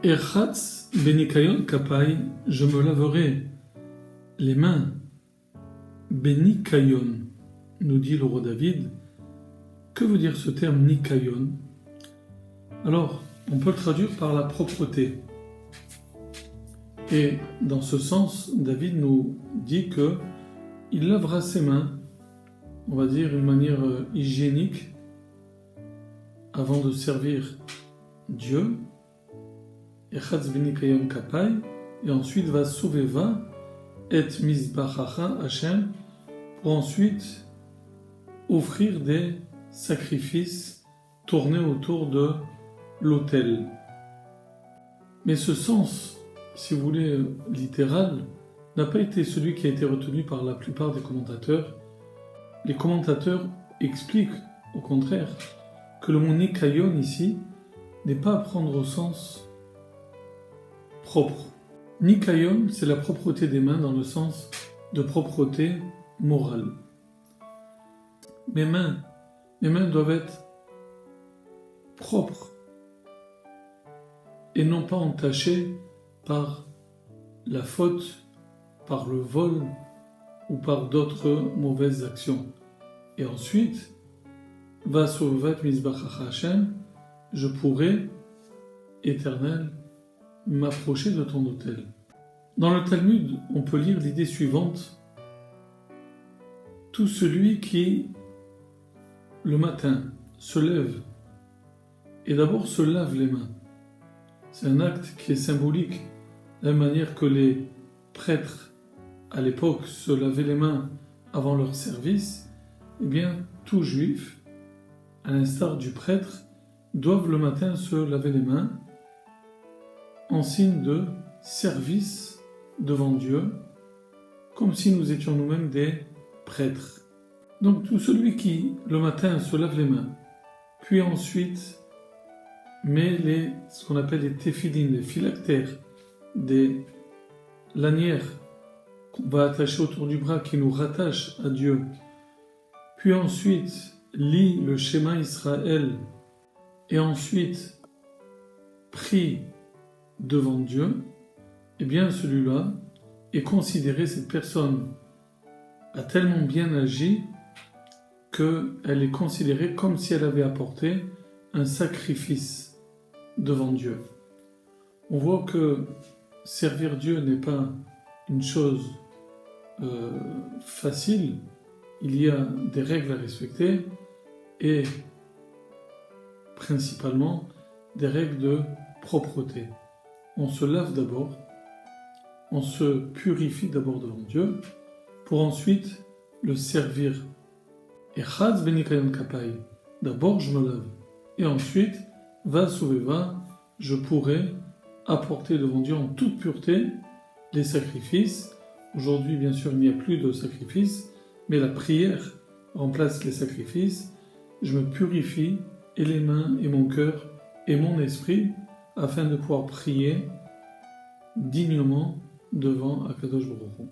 Erchatz benikayon kapai, je me laverai les mains. Benikayon, nous dit le roi David. Que veut dire ce terme nikayon? Alors, on peut le traduire par la propreté. Et dans ce sens, David nous dit que il lavera ses mains, on va dire d'une manière hygiénique, avant de servir Dieu. Echatz benikayon kapai, et ensuite va souveva et mizbachacha Hashem, pour ensuite offrir des sacrifices tournés autour de l'autel. Mais ce sens, si vous voulez, littéral, n'a pas été celui qui a été retenu par la plupart des commentateurs. Les commentateurs expliquent, au contraire, que le mot nikayon ici n'est pas à prendre au sens propre. Nikayon, c'est la propreté des mains dans le sens de propreté morale. Mes mains doivent être propres et non pas entachées par la faute, par le vol ou par d'autres mauvaises actions. Et ensuite, va sauvat mizbachach Hashem, je pourrai, Éternel, m'approcher de ton autel. Dans le Talmud, on peut lire l'idée suivante. Tout celui qui, le matin, se lève et d'abord se lave les mains. C'est un acte qui est symbolique, de la même manière que les prêtres, à l'époque, se lavaient les mains avant leur service. Eh bien, tout juif, à l'instar du prêtre, doivent le matin se laver les mains en signe de service devant Dieu, comme si nous étions nous-mêmes des prêtres. Donc tout celui qui, le matin, se lave les mains, puis ensuite met ce qu'on appelle les téphilines, les phylactères, des lanières qu'on va attacher autour du bras, qui nous rattachent à Dieu, puis ensuite lit le schéma Israël, et ensuite prie devant Dieu, eh bien celui-là est considéré, cette personne a tellement bien agi qu'elle est considérée comme si elle avait apporté un sacrifice devant Dieu. On voit que servir Dieu n'est pas une chose facile, il y a des règles à respecter et principalement des règles de propreté. On se lave d'abord, on se purifie d'abord devant Dieu, pour ensuite le servir. Echatz benikayon kapai, d'abord je me lave, et ensuite, va souveva, je pourrai apporter devant Dieu en toute pureté les sacrifices. Aujourd'hui, bien sûr, il n'y a plus de sacrifices, mais la prière remplace les sacrifices. Je me purifie, et les mains, et mon cœur, et mon esprit, afin de pouvoir prier dignement devant Akadosh Baruch Hu.